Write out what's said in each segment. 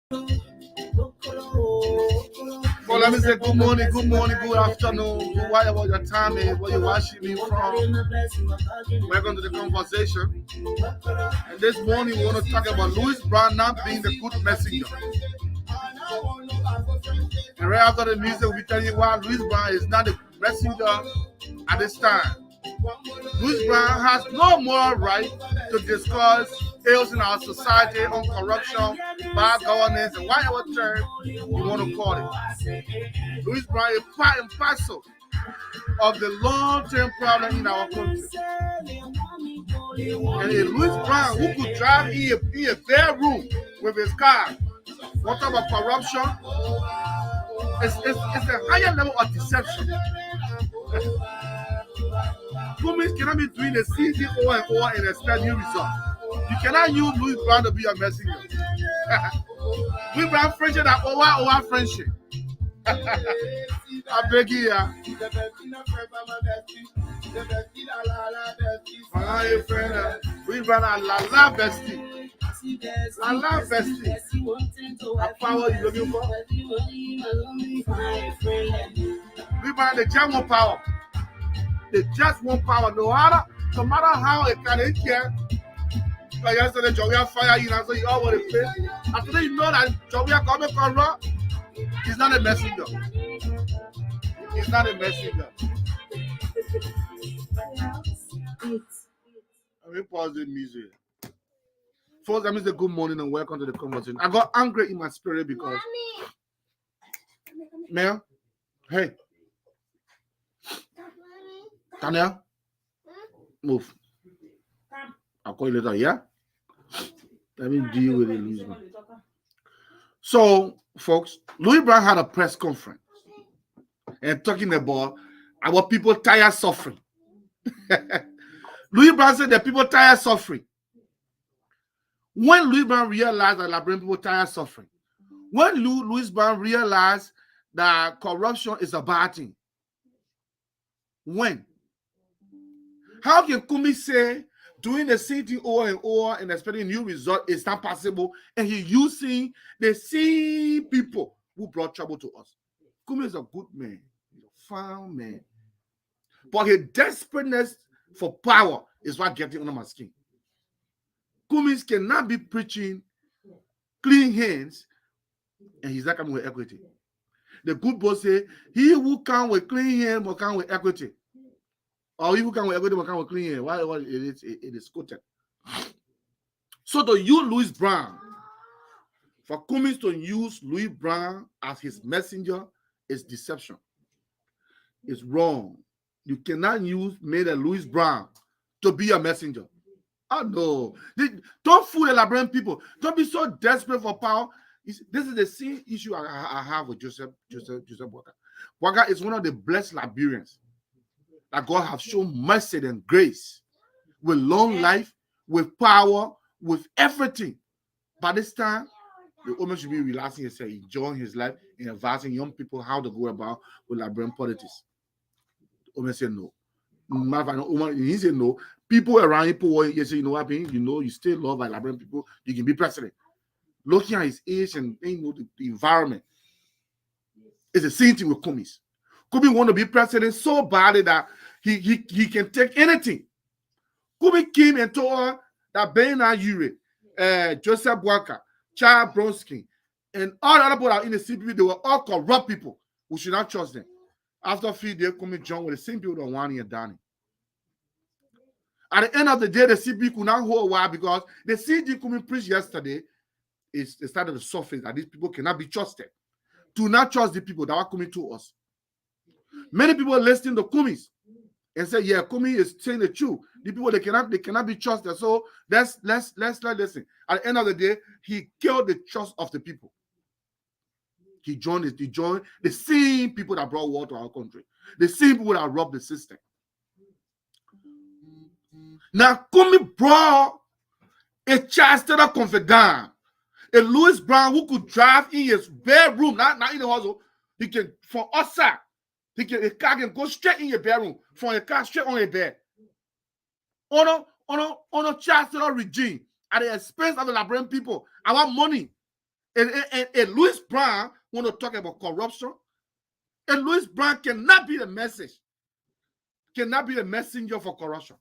Well, let me say good morning, good afternoon, whatever your time is, where you're watching me from. Welcome to the conversation. And this morning, we want to talk about Louis Brown not being the good messenger. And right after the music, we'll be telling you why Louis Brown is not the messenger at this time. Louis Brown has no moral right to discuss ills in our society on corruption, bad governance, and whatever term you want to call it. Louis Brown is part and parcel of the long-term problem in our country. And a Louis Brown who could drive in a bedroom with his car, what talk about corruption? It's a higher level of deception. Governments cannot be doing the same thing over and over and expect new results. You cannot use Louis Brown to be your messenger. Louis Brown friendship that over friendship. I beg you, yeah. My friend, Louis Brown, I love bestie. I love bestie. A power you looking for? Louis Brown, the German power. They just want power. No matter how it can care. Like yesterday, Jovia fire you, and so you all want to play. And today you know that Jovia coming from raw. He's not a messenger. He's not a messenger. Let me pause the music. First, let me say good morning and welcome to the conversation. I got angry in my spirit because, Mel, hey, Daniel, move. I'll call you later, yeah? Let me deal with it. So, folks, Louis Brown had a press conference and talking about our people tired suffering. Louis Brown said that people tired suffering. When Louis Brown realized that Liberian people tired suffering, when Louis Brown realized that corruption is a bad thing, when? How can Kumi say doing the same thing over and over and expecting a new result is not possible, and he using the same people who brought trouble to us? Kumi is a good man, he's a fine man, but his desperateness for power is what gets under my skin. Kumi cannot be preaching clean hands, and he's not coming with equity. The good boss say, he who come with clean hands will come with equity. Or he who come with equity will come with clean hands. Why it is quoted. So to use Louis Brown, for Cummings to use Louis Brown as his messenger is deception. It's wrong. You cannot use Louis Brown to be a messenger. Oh no. Don't fool the Liberian people. Don't be so desperate for power. This is the same issue I have with Joseph Walker. Walker is one of the blessed Liberians that God have shown mercy and grace with long life, with power, with everything. By this time, the woman should be relaxing himself, enjoying his life, and advising young people how to go about with Liberian politics. The woman said no. He said no. People around him, you say, you know what I mean? You know, you still love by Liberian people, you can be president. Looking at his age and the environment, it's the same thing with Cummings. Cummings want to be president so badly that he can take anything. Cummings came and told her that Bernard Ure, Joseph Walker, Charles Bronski, and all the other people in the CPP, they were all corrupt people. We should not trust them. After a few days, Cummings joined with the same people that want here Danny. At the end of the day, the CPP could not hold a while because the CD Cummings preached yesterday is the start of the surface that these people cannot be trusted. Do not trust the people that are coming to us. Many people are listening to Cummings and say, yeah, Cummings is saying the truth. The people they cannot be trusted. So let's listen. At the end of the day, he killed the trust of the people. He joined the same people that brought war to our country, the same people that robbed the system. Now, Cummings brought a Chancellor confidant, a Louis Brown who could drive in his bedroom, not in the house. He can, from outside, a car can go straight in your bedroom, from a car straight on your bed. On a Chancellor regime, at the expense of the Liberian people, our money, And Louis Brown want to talk about corruption. And Louis Brown cannot be the message, cannot be the messenger for corruption.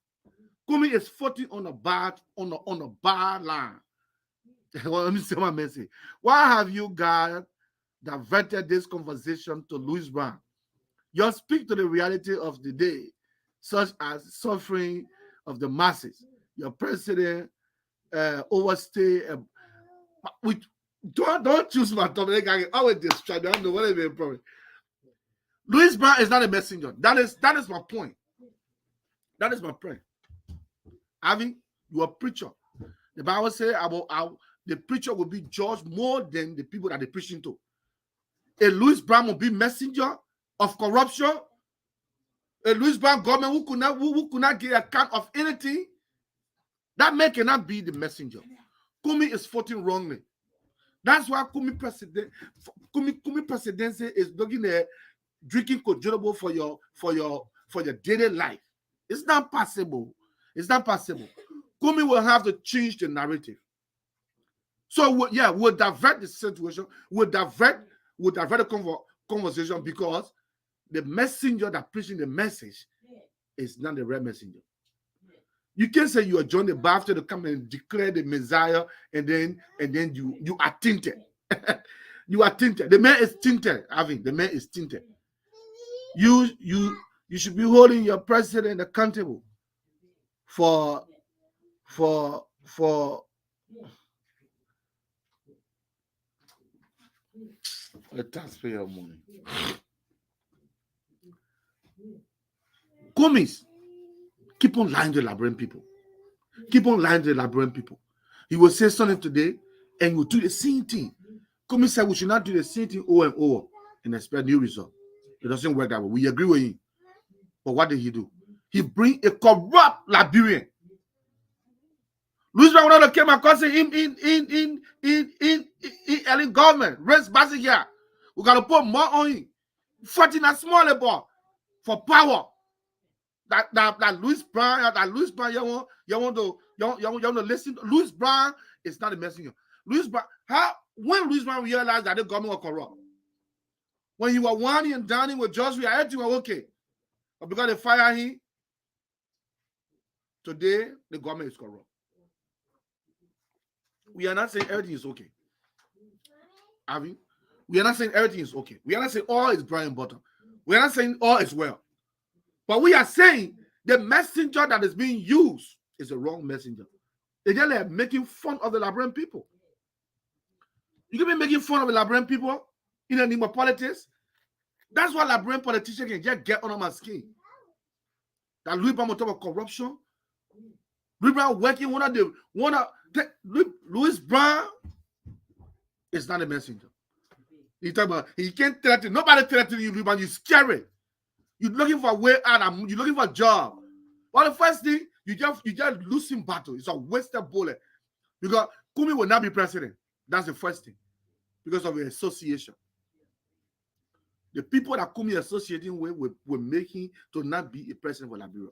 Kumi is fighting on a bad line. Well, let me say my message. Why have you guys diverted this conversation to Louis Brown? You speak to the reality of the day, such as suffering of the masses. Your president overstay. Don't choose my topic. I always distract. I don't know what is the problem. Louis Brown is not a messenger. That is my point. That is my point. Having you a preacher. The Bible says about the preacher will be judged more than the people that they're preaching to. A Louis Brown will be messenger of corruption. A Louis Brown government who could not give account of anything. That man cannot be the messenger. Kumi is voting wrongly. That's why Kumi presidency is looking at drinking controllable for your daily life. It's not possible. It's not possible. Kumi will have to change the narrative. So we'll divert the situation. We'll divert the conversation because the messenger that preaching the message is not the real messenger. You can't say you are John the Baptist to come and declare the Messiah and then you are tinted. You are tinted. The man is tinted. The man is tinted. You should be holding your president accountable for the taxpayer money. Kumis, keep on lying to the Liberian people. Keep on lying to the Liberian people. He will say something today and he will do the same thing. Kumis said we should not do the same thing over and over and expect new result. It doesn't work that way. We agree with him. But what did he do? He bring a corrupt Liberian. Louis Brown came across him in early government. Raise basic here. We gotta put more on him. Fighting a small labor for power. That Louis Brown, you want to listen. Louis Brown is not a messenger. Louis Brown, when Louis Brown realized that the government was corrupt, when he was whining and dining with Joshua, everything was okay. But because they fired him, today the government is corrupt. We are not saying everything is okay. We are not saying everything is okay. We are not saying all is bright and butter. We are not saying all is well. But we are saying the messenger that is being used is a wrong messenger. They're just like making fun of the Liberian people. You can be making fun of the Liberian people in the name of politics. That's why Liberian politicians can just get under my skin. That Louis Brown will talk about corruption. Louis Brown working Louis Brown is not a messenger. He talk about he can't threaten. Nobody threatening you, Louis Brown. You're scary. You're looking for a way out. You're looking for a job. Well, the first thing you just losing battle. It's a wasted bullet because Kumi will not be president. That's the first thing because of the association. The people that Kumi associating with will make him to not be a president for Liberia.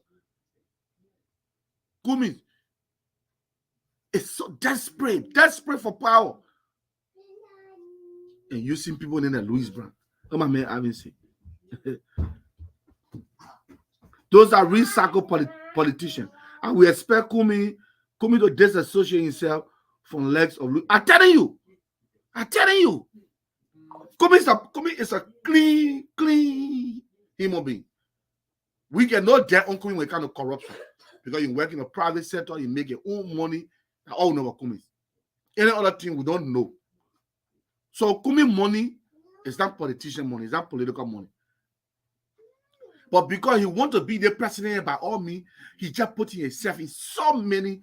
Kumi is so desperate for power. And using people named Louis Brown. Come on, man, I haven't seen. Those are recycled politicians. And we expect Kumi to disassociate himself from legs of Louis. I'm telling you. Kumi is a clean human being. We get no debt on Kumi when it comes to corruption. Because you work in the private sector, you make your own money. I all know what Kumi is. Any other thing we don't know. So Kumi money is not politician money, it's not political money. But because he wants to be the president by all means, he just putting himself in so many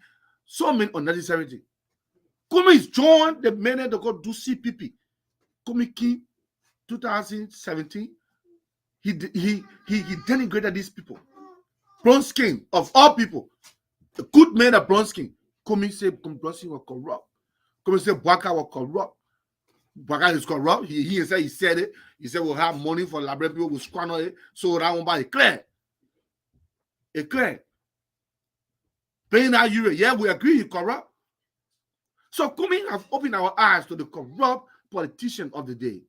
unnecessary things. Kumi is joined the men that go do CPP. Kumi King 2017. He denigrated these people. Bronze skin of all people. The good men of bronze skin. Kumi said bronze skin was corrupt. Kumi said Bwaka was corrupt. Bwaka is corrupt. He said it. He said we'll have money for Liberian people, we'll squander it. So that one by it clear. It clear. Paying that euro. Yeah, we agree he's corrupt. So Kumi have opened our eyes to the corrupt politician of the day.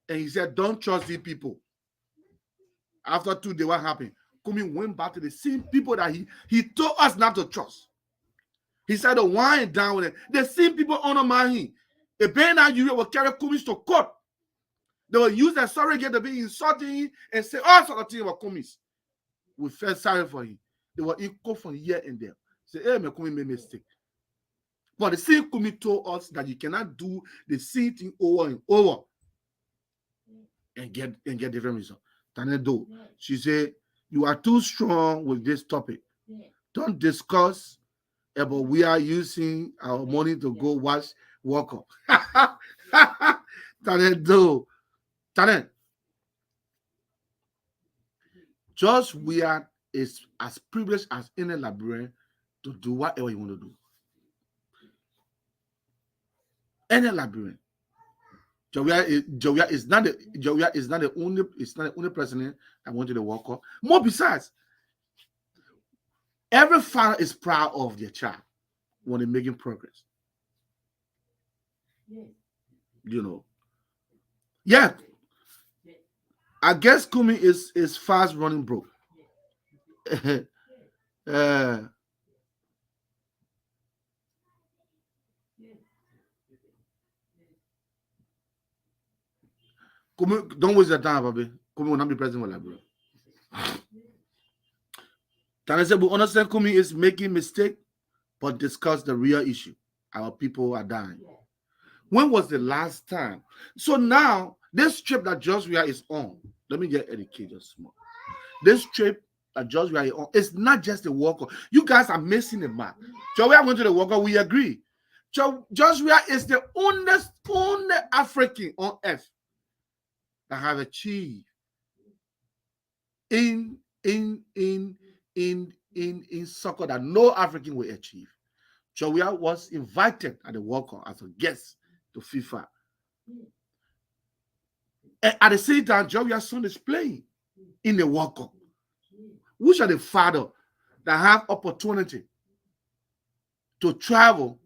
And he said, don't trust these people. After 2 days, what happened? Kumi went back to the same people that he told us not to trust. He said, the wine down with it. The same people honor him. A Bernard Uriah will carry Kumi to court. They will use their surrogate to be insulting him and say all sorts of things about Kumi. We felt sorry for him. They were equal from here and there. Say, hey, my Kumi made a mistake. But the same Kumi told us that you cannot do the same thing over and over and get different results. Tanedo, she said, you are too strong with this topic. Don't discuss about we are using our money to go watch World Cup. Tanedo, Tanen. Just we are is as privileged as any Liberian to do whatever you want to do. Any Liberian. Jovia is not the only president that went to the World Cup. More besides, every father is proud of their child when they're making progress. You know. Yeah. I guess Kumi is fast running broke. Kumi, don't waste your time, baby. Kumi will not be president for Liberia. Can I say, we understand Kumi is making mistake, but discuss the real issue. Our people are dying. When was the last time? So now, this trip that Joshua is on, let me get educated small. This trip that Joshua is on, it's not just a World Cup. You guys are missing the mark. Joshua went to the World Cup, we agree. Joshua is the only African on earth that have achieved in soccer that no African will achieve. Joshua was invited at the World Cup as a guest to FIFA. And at the same time, Joshua's son is playing in the World Cup. Which are the father that have opportunity to travel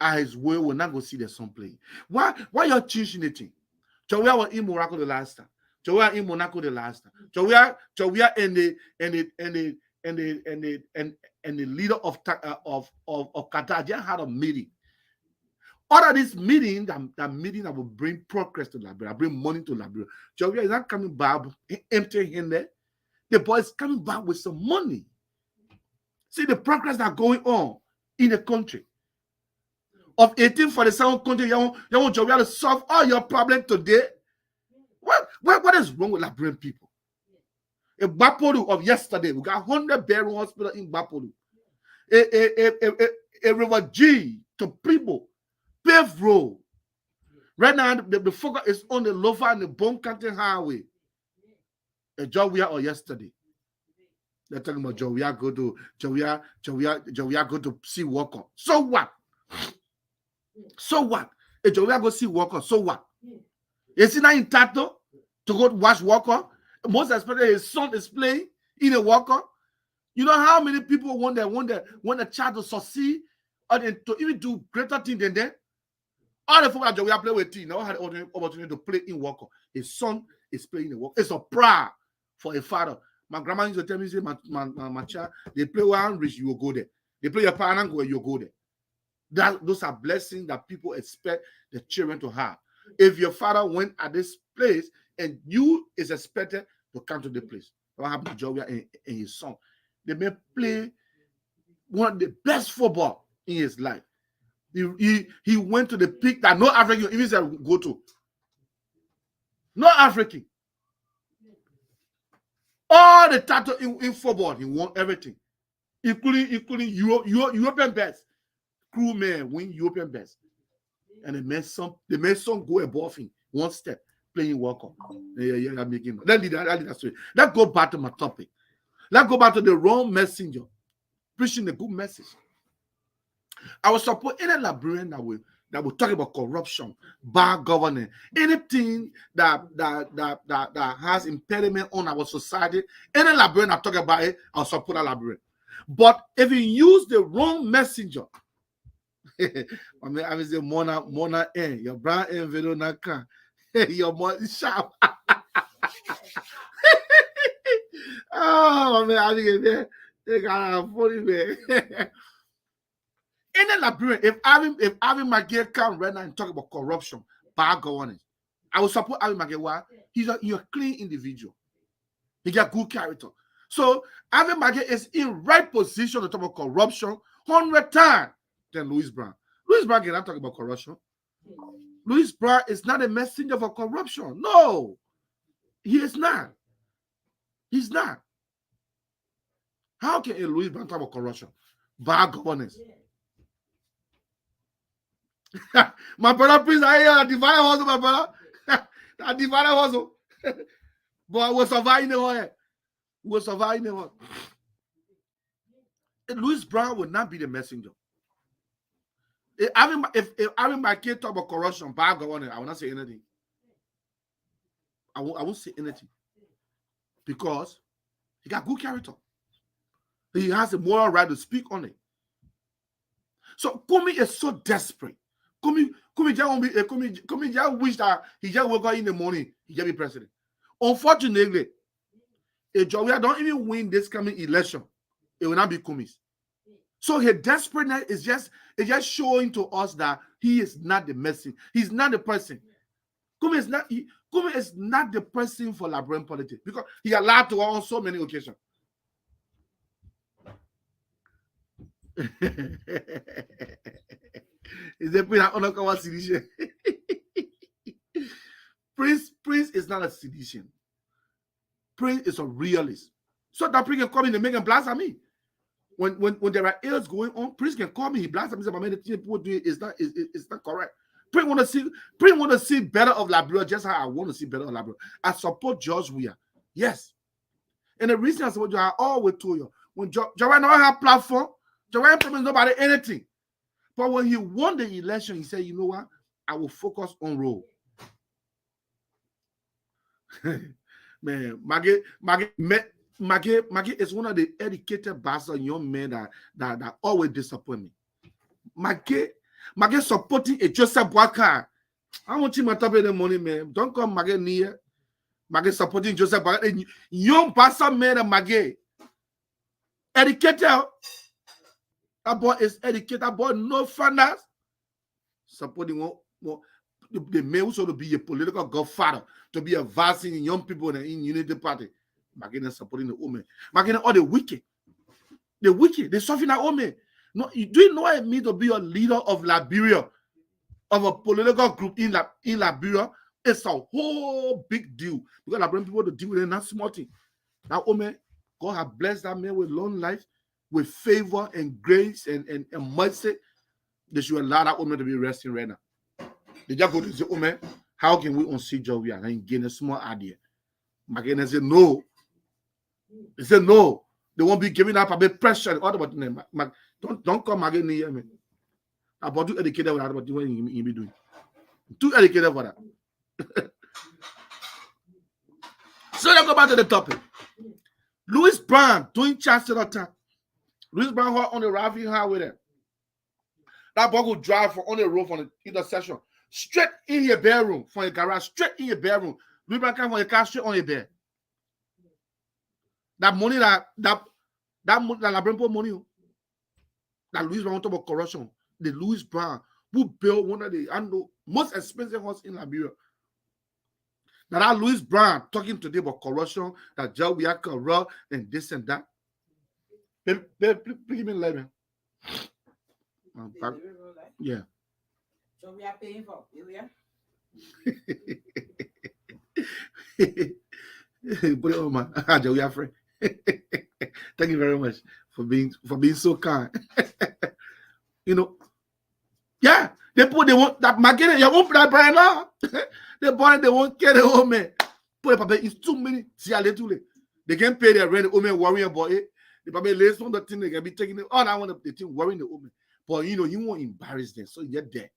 at his way will not go see their son playing? Why you're changing the thing? Joshua was in Morocco the last time. Joshua in Monaco the last time. Joshua and the leader of Qatar just had a meeting. Out of this meeting, that meeting that will bring progress to Liberia, bring money to Liberia. Joshua is not coming back empty-handed. The boy is coming back with some money. See the progress that's going on in the country. Of 1847 country, you want Joshua to solve all your problems today? What is wrong with Liberian people? In Bapolu of yesterday, we got 100 burial hospital in Bapolu. A River G to Primo, paved road. Right now, the focus is on the Lofa and the Bone County Highway. A job we are yesterday. They're talking about Joshua go to see Walker. So what? So what? A Joshua go see Walker. So what? Is he not entitled to go watch Walker? Most especially his son is playing in a Walker. You know how many people want a child to succeed or to even do greater things than that? All the folks that Joshua play with team now had the opportunity to play in Walker. His son is playing in Walker. It's a pride for a father. My grandma used to tell me, say, my child, they play where I'm rich, you will go there. They play your parent where you go there. Those are blessings that people expect the children to have. If your father went at this place and you is expected to come to the place, what happened to Joshua and his son? They may play one of the best football in his life. He went to the peak that no African even said go to. No African. All the title in football, he won everything, including European best. Crewman win European best, and the made some go above him one step playing World Cup. Yeah, making that story. Let's go back to my topic. Let's go back to the wrong messenger preaching the good message. I will support any Liberian that will talk about corruption, bad governance, anything that has impediment on our society. Any Liberian that talk about it, I'll support a Liberian. But if you use the wrong messenger, I mean, I say Mona your brand video na can. Your money sharp. Oh man, I think they got a funny man. In the Liberian, if Arvin Maguire come right now and talk about corruption, bad governance, I will support Arvin Maguire. Why? He's a clean individual. He got good character. So Arvin Maguire is in right position to talk about corruption 100 times than Louis Brown. Louis Brown cannot talk about corruption. Louis Brown is not a messenger for corruption. No, he is not. He's not. How can a Louis Brown talk about corruption? Bad governance. My brother, please, I divine hustle, my brother. That divine hustle. But we're surviving the one. We're surviving the one. Louis Brown will not be the messenger. If having my kid talk about corruption, bad governance, I will not say anything. I won't say anything. Because he got good character. He has a moral right to speak on it. So Kumi is so desperate. Kumi just wish that he just woke up in the morning, he just be president. Unfortunately, if Jawia don't even win this coming election, it will not be Kumi's. So his desperateness is just showing to us that he is not the messenger. He's not the person. Kumi is not the person for Liberian politics because he allowed to on so many occasions. Is it Prince is not a sedition. Prince is a realist. So that Prince can come in and make a blast at me. When there are ills going on, Prince can call me. He blasts at me. Say, "Man, the thing people do is not correct." Prince want to see better of Liberia, just how I want to see better of Liberia. I support George Weah. Yes. And the reason I support you, I always told you, when George don't have platform, George ain't promised nobody anything. But when he won the election, he said, "You know what? I will focus on role." Man, Maggie is one of the educated bastard young men that always disappoint me. Maggie supporting a Joseph Boakai. I want him to top of the money, man. Don't come Maggie near. Maggie supporting Joseph Boakai. Young bastard man and Maggie. Educated. That boy is educated. That boy no finance. Supporting one the man who sort of be a political godfather, to be advancing young people in the Unity Party. Maggie supporting the woman. Maggie all the wicked. They suffering that woman. No, do you know what it means to be a leader of Liberia, of a political group in Liberia? It's a whole big deal because Liberian people to deal with it, not small thing. That woman, God has blessed that man with long life, with favor and grace and mercy. They should allow that woman to be resting right now. They just go to say, "Oh man, how can we unsee George Weah and gain a small idea?" Maggie said, "No." They said, "No." They won't be giving up a bit pressure. All about them. Don't come again near me. About too educated with that, about what you be doing. Too educated for that. So let's go back to the topic. Louis Brown doing chancellor time. Louis Brown on the Rafi highway there. That boy will drive for on the road from the intersection. Straight in your bedroom from your garage, straight in your bedroom. Louis Brown come from your car straight on your bed. That money that Labrampo money. That Louis Brown talk about corruption. The Louis Brown who built one of the most expensive house in Liberia. Now that Louis Brown talking today about corruption, that Joe we are corrupt and this and that. Please give me a line. Yeah. So we are paying for it, yeah? Put it on my Joe, we are friend. Thank you very much for being so kind. You know, yeah, they want that market. You won't put that brand now. They won't get the home man. Put it, it's too many. They can pay their rent. The woman worrying about it. They probably lay some of the thing they can be taking it. All I want the thing worrying the woman. But you know, you won't embarrass them. So you're there.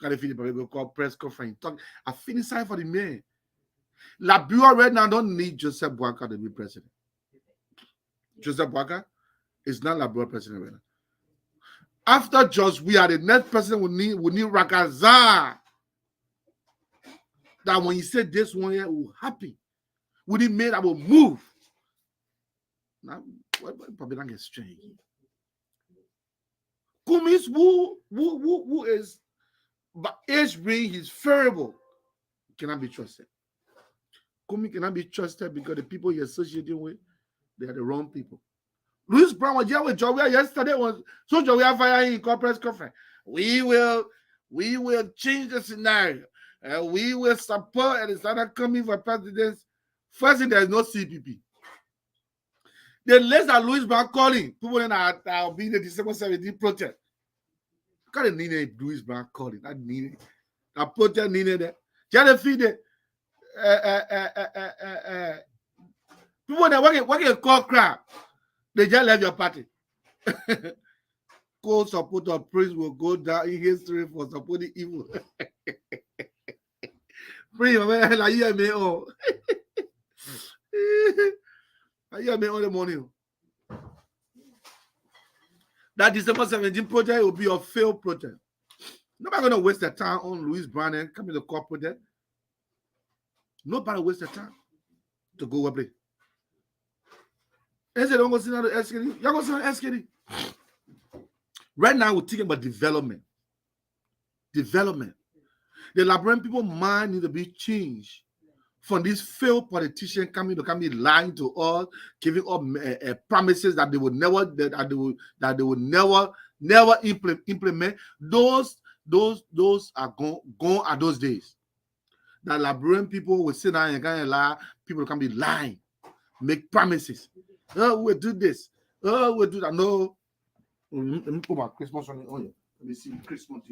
Gotta feel the call press conference. Talk. I feel inside for the man. Liberia right now don't need Joseph Boakai to be president. Joseph Boakai is not Liberia president right now. After George Weah, the next person will need Rakaza. That when you say this one here will happen, would it mean I will move? Now, probably not get strange. Kumis who is, but age ring is variable, cannot be trusted. Kumi cannot be trusted because the people you're associating with, they are the wrong people. Louis Brown was here with Joey yesterday. So Joey fired in corporate conference. We will change the scenario. And we will support and started coming for presidents. First thing, there is no CPP. The list that Louis Brown calling, people in our being the December 17th protest. Kind of needed Louis Brown calling. That needed. That protest needed it. Just feed it. People that work call crap. They just left your party. Co-support of Prince will go down in history for supporting evil. Prince, I hear me all. I hear me all the morning. That December 17th project will be a failed project. Nobody going to waste their time on Louis Brown and come to the court project. Nobody waste their time to go play. They say don't go sit down to SKD. Y'all go sit down to SKD. Right now, we're thinking about development. Development. The Liberian people mind need to be changed from these failed politicians coming to lying to us, giving up promises that they would never never implement. Those are gone are those days. The Liberian people will sit down and kind of lie. People can be lying, make promises. Oh, we'll do this. Oh, we'll do that. No. Let me put my Christmas on it. Oh, yeah. Let me see Christmas.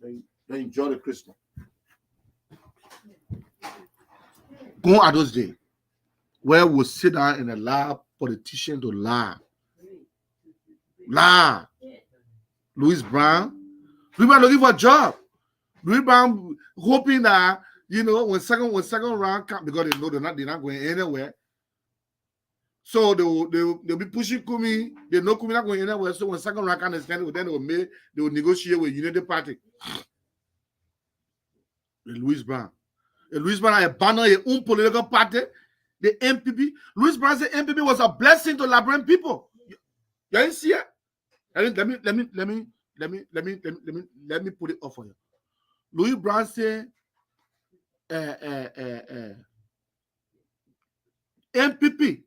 Then enjoy the Christmas. Go at those days where we'll sit down and allow politicians to lie. Lie. Louis Brown looking for a job. Louis Brown hoping that, when second round come, because they know they're not going anywhere. So they'll be pushing Kumi. They know Kumi not going anywhere. So when second round comes, then they will negotiate with Unity Party. Louis Brown. Louis Brown abandoned his own political party, the MPP. Louis Brown said MPP was a blessing to Liberian people. You didn't see it? Let me put it up for you. Louis Brown said MPP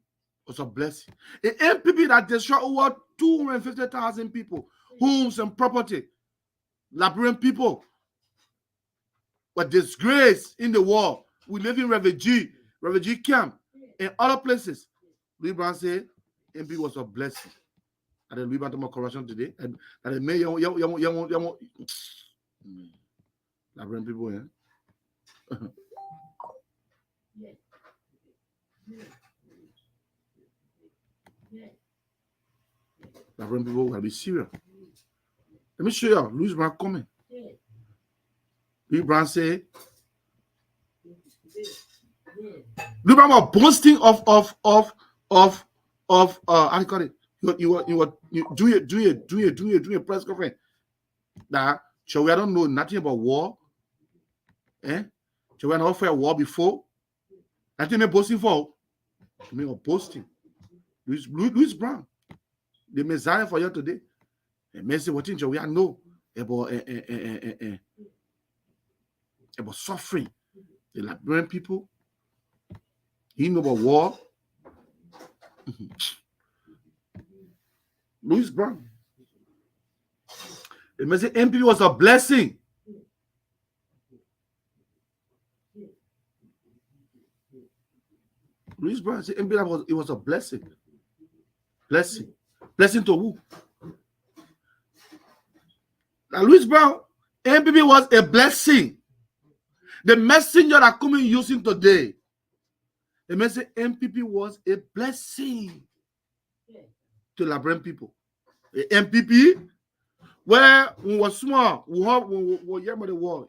was a blessing. An MPP that destroyed over 250,000 people, homes and property. Liberian people were disgraced in the war. We live in refugee camp and other places. Louis Brown said MP was a blessing. And then Louis Brown talking about corruption today. And the mayor, Liberian people, yeah. Liberian people will be serious. Let me show you Louis Brown comment. Louis Brown said, Louis Brown was boasting of how do you call it? You do a press conference. That so we don't know nothing about war. So we are not for a war before. Nothing they're boasting for. I mean, boasting. Louis Brown, the Messiah for you today. And Messi, what things we know about suffering. The Liberian people. He know about war. Louis Brown. The Messi MP was a blessing. Louis Brown said MP it was a blessing. Blessing. Blessing to who? Now, Louis Brown, MPP was a blessing. The messenger that coming using today, the message MPP was a blessing to Liberian people. The MPP, where we were small, we hear about the war.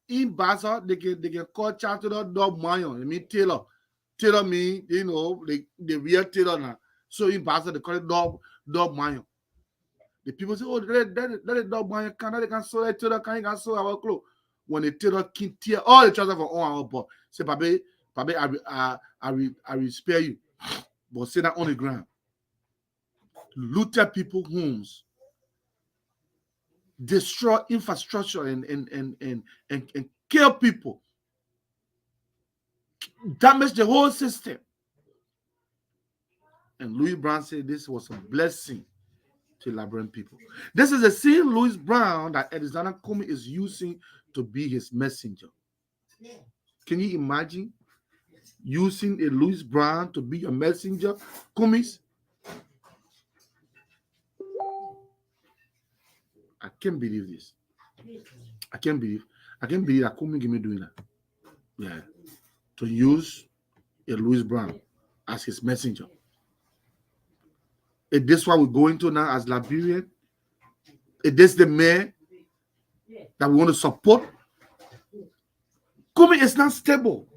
In Baza, they can call Chancellor Dog Mayon. I mean Taylor. Taylor mean, the real Taylor now. So in Baza, they call it Dog Mayon. The people say, oh, let the dog buy a can, they can sew it, tailor can, can sew our clothes. When the tailor can tear all the trousers from on our butt, say, Pabe, I will spare you. But say that on the ground. Looted people's homes, destroy infrastructure and kill people, damage the whole system. And Louis Brown said this was a blessing to Liberian people. This is the same Louis Brown that Alexander Comey is using to be his messenger. Can you imagine using a Louis Brown to be your messenger, Comey? I can't believe this. I can't believe that Comey give me doing that. Yeah, to use a Louis Brown as his messenger. Is this what we're going to now as Liberian? Is this the man that we want to support? Comey is not stable.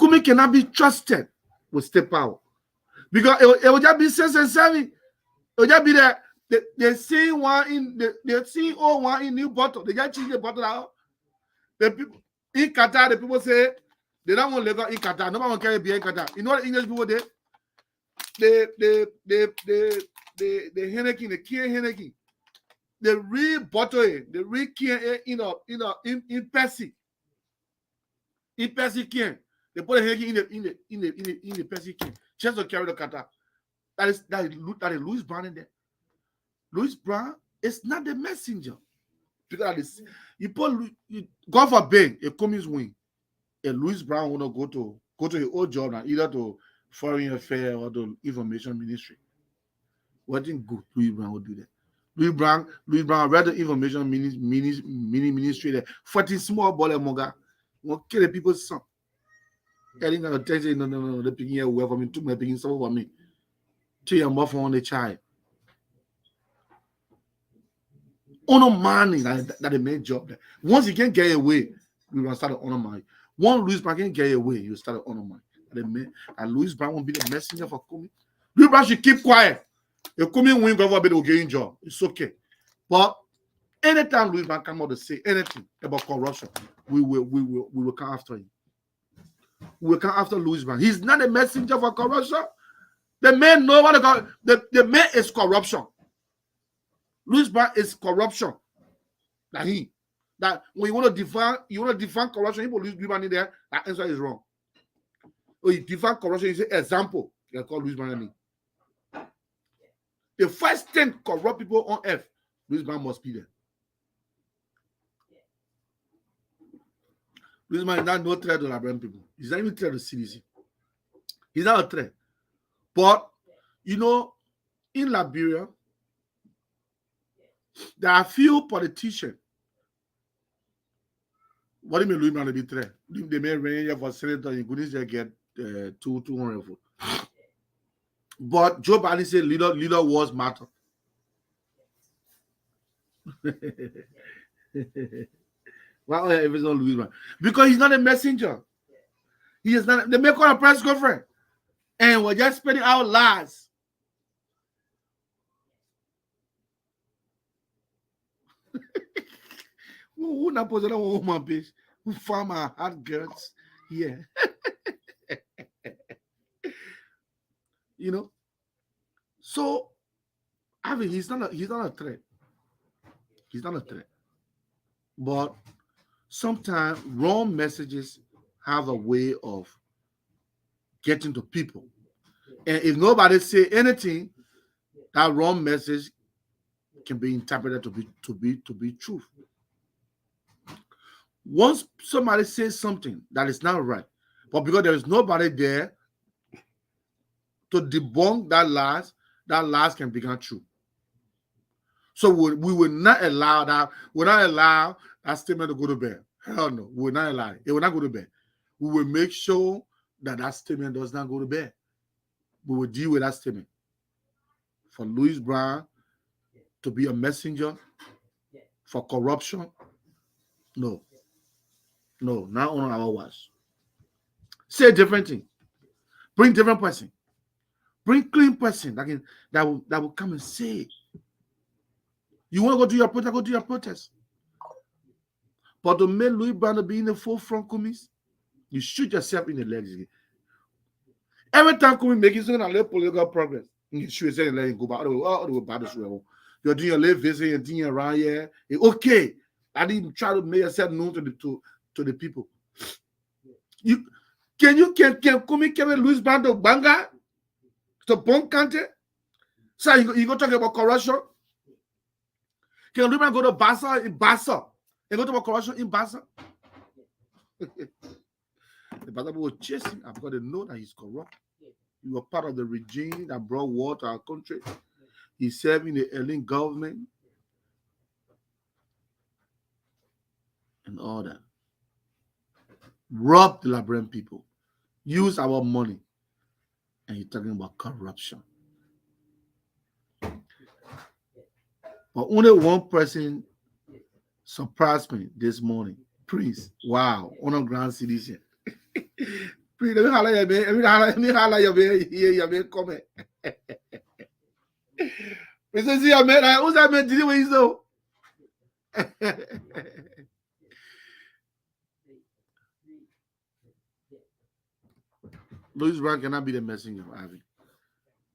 Comey cannot be trusted with state power. Because it will just be sense and savvy. It will just be there. They see one in they see all one in new bottle. They just change the bottle out. The people in Qatar, the people say they don't want Lagos in Qatar. Nobody want to carry beer in Qatar. You know what the English people did? The Henneken, the Kian Henneken, the real bottle, the real Kian in Percy. In Percy Kian. They put a Henneken in the Percy Kian. Just to carry the Qatar. That is Louis Brown in there. Louis Brown is not the messenger. Because God forbid a Comey win. A Louis Brown will not go to his old job now, either to Foreign Affairs or the Information Ministry. What think good Louis Brown would do that? Louis Brown read the Information Ministry there. 40 small ball and moga. Won't kill the people's son. I think I'll tell you, no, the picking here well for me, took my picking some for me. To your mother on the child. Honor money that the main job there. Once you can get away, we will start to honor money. One Louis Brown can get away, you start to honor money. And Louis Brown won't be the messenger for Comey. Louis Brown should keep quiet. If Comey win, God forbid, will get in job. It's okay. But anytime Louis Brown come out to say anything about corruption, we will come after him. We will come after Louis Brown. He's not a messenger for corruption. The man know what the man is corruption. Louis Brown is corruption. That when you want to define corruption, you put Louis Brown in there, that answer is wrong. When you define corruption, you say example, you can call Louis Brown in. The first 10 corrupt people on earth, Louis Brown must be there. Louis Brown is not no threat to Liberian people. He's not even a threat to CDC. He's not a threat. But, in Liberia, there are few politicians. What do you mean Louis Brown to be threat? They may range for senator in Goodness, they get 200 votes. But Joe Biden said leader wars matter. Why if it's not Louis Brown? Because he's not a messenger. He is not. They make on a press conference, and we're just spreading out lies. Who not posted a woman bitch? Who found my hot girls? Yeah. So I mean he's not a threat. He's not a threat. But sometimes wrong messages have a way of getting to people. And if nobody say anything, that wrong message can be interpreted to be truth. Once somebody says something that is not right, but because there is nobody there to debunk that lies can become true. So we will not allow that. We will not allow that statement to go to bed. Hell no, we will not allow it. It will not go to bed. We will make sure that statement does not go to bed. We will deal with that statement. For Louis Brown to be a messenger for corruption, no, not on our watch. Say a different thing. Bring different person. Bring clean person that will come and say You want to go do your protest, go do your protest. But to make Louis Brown be in the forefront, Kumis, you shoot yourself in the legs. Every time Kumi make it so that political progress, you should say let it go back. You're doing your live visit, you're doing around here. Okay. I didn't try to make yourself known to the people. You can Kumi carry Louis Brown to Banga to Bon County? So you go talk about corruption? Can Louis Brown go to Bassa in Bassa? You go talk about corruption in Bassa? The Bassa will chase him. I've got to know that he's corrupt. You were part of the regime that brought war to our country. He served in the Ellen government and all that. Robbed the Liberian people. Use our money. And you're talking about corruption. But only one person surprised me this morning. Prince. Wow. One of Grand Cities. Prince, let me holler your man comment. Prince, see your man. Who's that man? Did you know? Louis Brown cannot be the messenger of Ivy.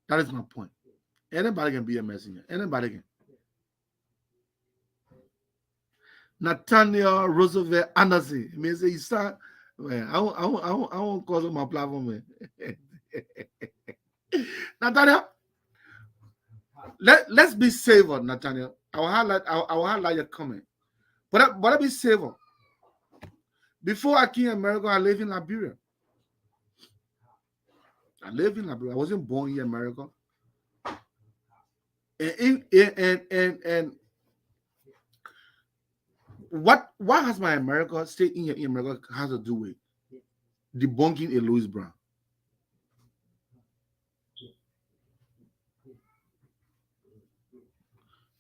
That is my point. Anybody can be a messenger. Anybody can. Nathaniel Roosevelt Anderson. I mean, say he start. Man, I won't cause on my platform, man. Nathaniel, let's be safer, Nathaniel. I will highlight your comment. But let me safer. Before I came to America, I lived in Liberia. I wasn't born in America. And what has my America stay in America has to do with debunking a Louis Brown?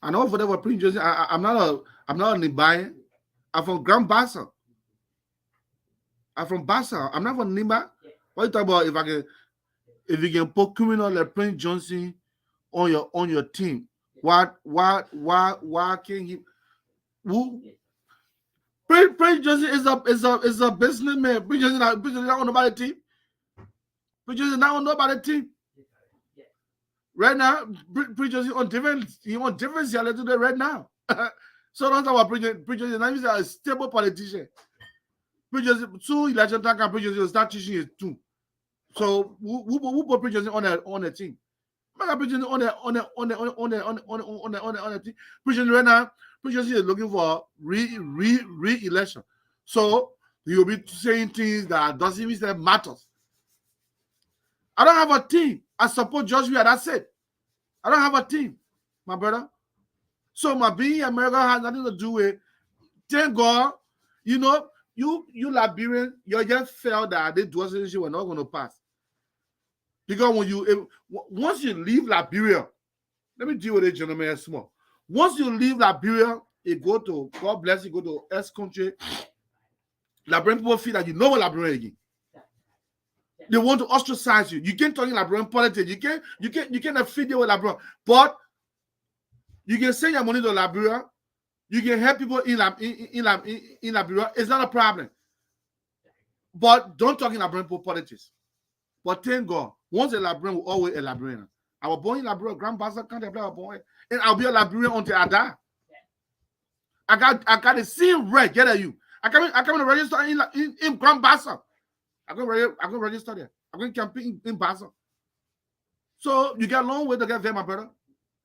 I know for whatever Prince Joseph, I'm not a Nibayan. I'm from Grand Bassa. I'm from Bassa. I'm not from Nimba. What you talk about if you can put criminal like Prince Johnson on your team? Why can't he? Who? Prince Johnson is a businessman. Prince Johnson not on nobody team. Prince Johnson not on nobody team. Right now, Prince Johnson on different today right now. So don't talk about Prince Johnson. Now he's a stable politician. Prince Johnson 2 election time and Prince Johnson will start teaching his 2. So who put Prince Johnson on the team? Prince Johnson on the team. Prince Johnson right now. Prince Johnson is looking for re-election. So he will be saying things that doesn't even matters. I don't have a team. I support George Weah. That's it. I don't have a team, my brother. So my being in America has nothing to do with. Thank God, you know, you Liberian, you just felt that the dual citizenship were not going to pass. Because once you leave Liberia, let me deal with it, gentlemen, small. Once you leave Liberia, you go to, God bless you, go to S country. Liberian people feel that you know what Liberian again. They want to ostracize you. You can't talk in Liberian politics. You can't affiliate with Liberia. But you can send your money to Liberia. You can help people in Liberia. It's not a problem. But don't talk in Liberian politics. But thank God, once a Liberian will always a Liberian. I was born in Liberia, Grand Bassa County, and I'll be a Liberian until I die. I got the same right. Get at you. I come to register in Grand Bassa. I'm going to register there. I'm going to campaign in Bassa. So you got a long way to get there, my brother.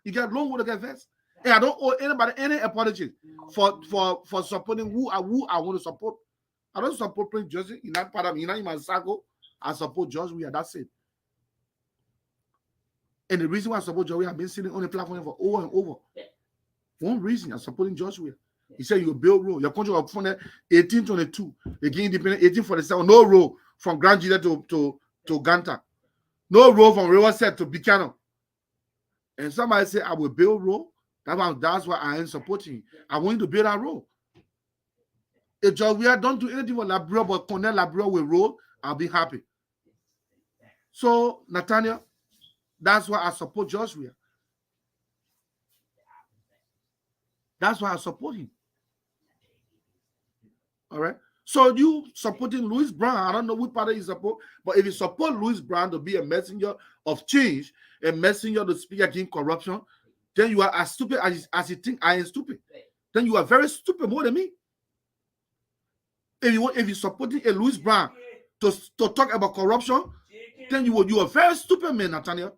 You got a long way to get there. And I don't owe anybody any apology for supporting who I want to support. I don't support Prince Joseph in that part of me. In my circle, I support George Weah. That's it. And the reason why I support George Weah, I've been sitting on the platform for over and over. One reason I'm supporting George Weah. He said you build road. Your country was funded 1822. Again, independent 1847. No road from Grand Gila to Ganta. No road from Riverside to Buchanan. And somebody said, I will build road. That's why I am supporting you. I want you to build a road. If George Weah don't do anything for Liberia but connect Liberia with road, I'll be happy. So, Nathaniel, that's why I support George Weah. That's why I support him. All right. So you supporting Louis Brown? I don't know which party you support, but if you support Louis Brown to be a messenger of change, a messenger to speak against corruption, then you are as stupid as you think I am stupid. Then you are very stupid more than me. If you supporting a Louis Brown to talk about corruption, then you are very stupid, man, Nathaniel.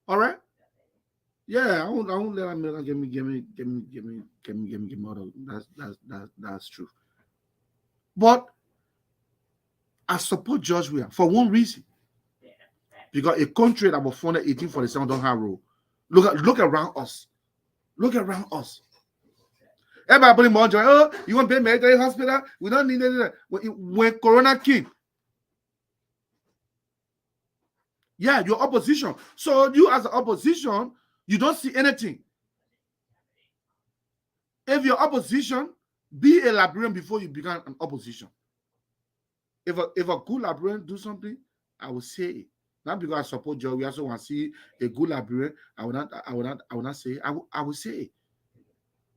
All right. Yeah, I won't let him give me all of that's true. But I support George Weah for one reason. Because a country that was founded 1847 don't have rule. Look around us. Look around us. Everybody putting more joy. Oh, you want to pay military hospital? We don't need it. When Corona came, yeah, you're opposition. So you as an opposition, you don't see anything. If you're opposition, be a librarian before you become an opposition. If a good librarian do something, I will say it. Not because I support Joe. We also want to see a good librarian. I will not say it. I will say it.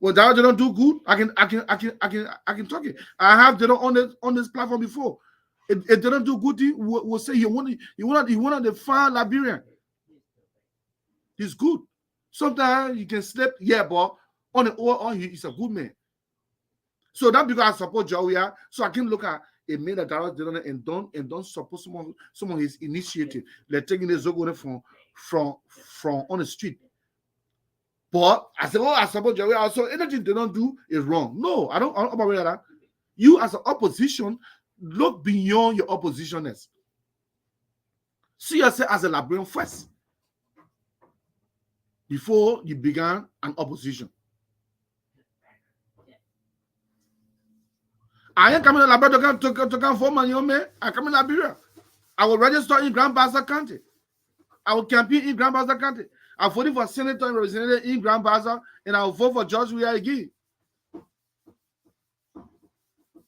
Well, that they don't do good. I can talk it. I have they don't on this platform before. If they don't do good thing, we'll say he wanted the fine librarian. He's good. Sometimes you can slip, yeah, but he's a good man. So that's because I support Joey. So I can look at a man that and don't support some of his initiative. They're taking the Zogo from on the street. But I said, I support Joey. So anything they don't do is wrong. No, I don't agree with that. You as an opposition, look beyond your oppositionness. See yourself as a librarian first before you began an opposition. I ain't coming to Liberia to come for my young man. I come in Liberia. I will register in Grand Bassa County. I will campaign in Grand Bassa County. I'm voting for senator and representative in Grand Bassa, and I will vote for George Weah again.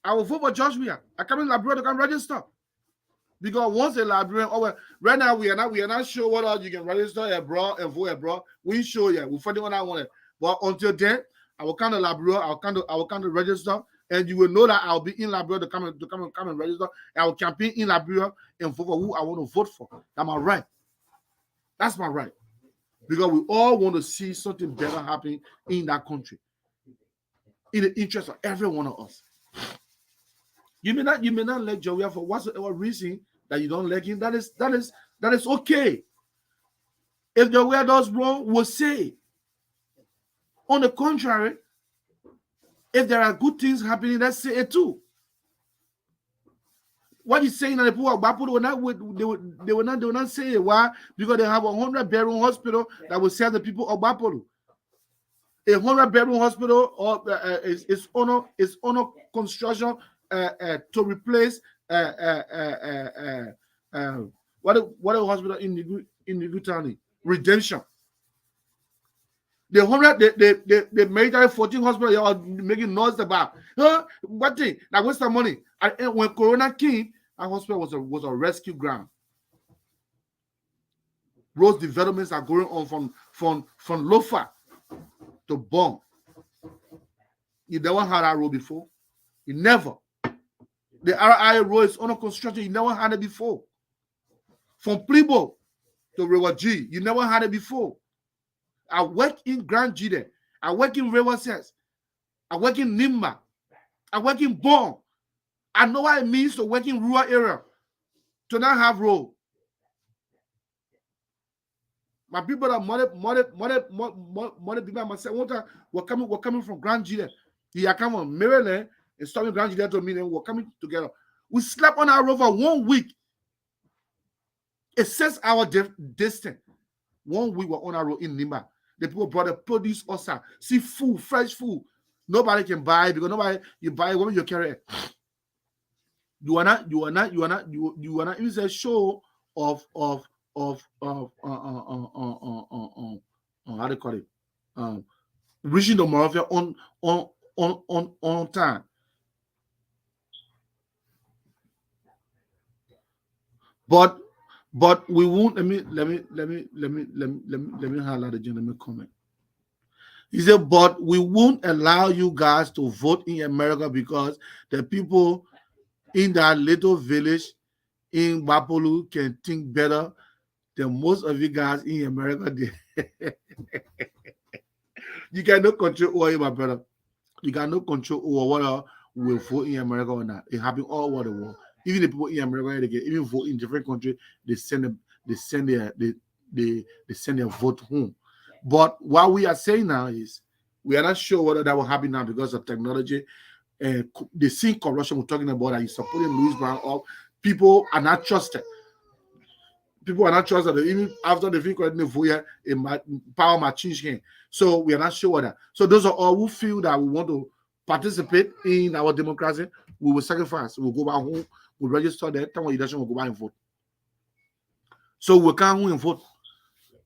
I will vote for George Weah. I come in Liberia to come register. Because once a librarian, right now we are not sure what else you can register abroad and vote abroad. We show you. We're finding what I wanted. But until then, I will come to Liberia. I will come to register. And you will know that I'll be in Liberia to come and register. I will campaign in Liberia and vote for who I want to vote for. That's my right. That's my right. Because we all want to see something better happen in that country. In the interest of every one of us. You may not like Joey for whatever reason that you don't like him. That is okay. If Joey does wrong, we'll say. On the contrary, if there are good things happening, let's say it too. What he's saying that the people of Bapolo will not say it. Why? Because they have a 100-bedroom hospital that will serve the people of Bapolo. A 100-bedroom hospital is on construction to replace what a hospital in Nigutani? Redemption. The military 14 hospital they are making noise about. What thing? Now what's the money? And when Corona came, our hospital was a rescue ground. Road developments are going on from Lofa to Bon. You never had that road before. You never. The RI road is under construction. You never had it before. From Plibo to Rewa G, you never had it before. I work in Grand Jide. I work in Rewa Sets. I work in Nimba. I work in Bon. I know what it means to work in rural area. To not have road. My people that money people myself one time were coming from Grand Jide. He are coming from Maryland and starting Grand Jide to me and we're coming together. We slept on our road for 1 week. It 6 hour distance. 1 week we're on our road in Nimba. The people brought the produce also. See food, fresh food. Nobody can buy because nobody you buy when you carry it. You are not even a show of how do you call it? Reaching the Moravia on time. But But we won't. Let me highlight the gentleman comment. He said, but we won't allow you guys to vote in America because the people in that little village in Bapolu can think better than most of you guys in America. You cannot control oil, my brother. You cannot control oil whether we vote in America or not. It happens all over the world. Even the people in America, they can even vote in different countries. They send their vote home. But what we are saying now is we are not sure whether that will happen now because of technology. The same corruption we're talking about that is supporting Louis Brown up. People are not trusted. People are not trusted. Even after the thing correcting the vote, power might change here. So we are not sure what that. So those are all who feel that we want to participate in our democracy. We will sacrifice. We'll go back home. We'll register there. Time when election, we'll go back and vote. So we can't win and vote.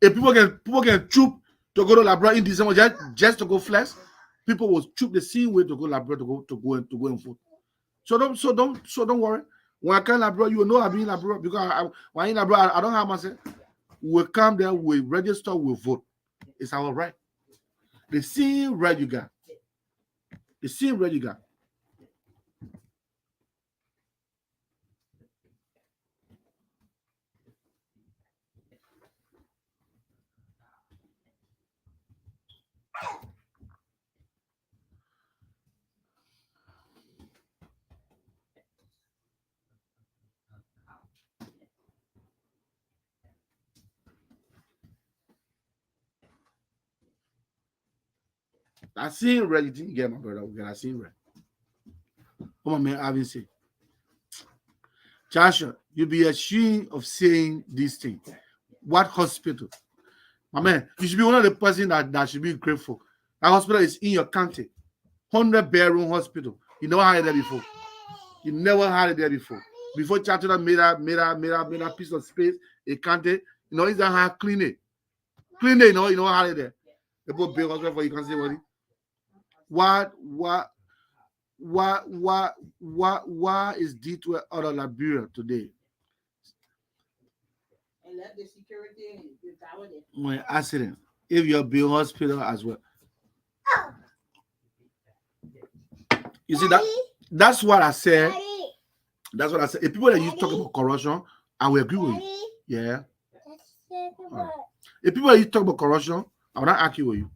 If people can troop to go to Labra in December just to go flex, people will troop the same way to go Labra to go and vote. So don't worry. When I come Labra, you will know I've been Labra because when in Labra, I don't have myself. We'll come there, we register, we vote. It's our right. The same right you got. The same right you got. I seen red. You didn't get my brother. I seen red. What my man Alvin say? Joshua, you be ashamed of saying these things. What hospital? My man, you should be one of the person that should be grateful. That hospital is in your county. 100-bedroom hospital. You never had it there before. You never had it there before. Before Chattanooga made a piece of space, a county, it's that how clean it. Clean it, you know how it there. They put big hospital for you can say what why is D12 out of Liberia today? And let the security without it. When accident. If you're being hospital as well. You see that's what I said. That's what I said. If people that you talk about corruption, I will agree with you. Yeah. Right. If people that you talk about corruption, I will not argue with you.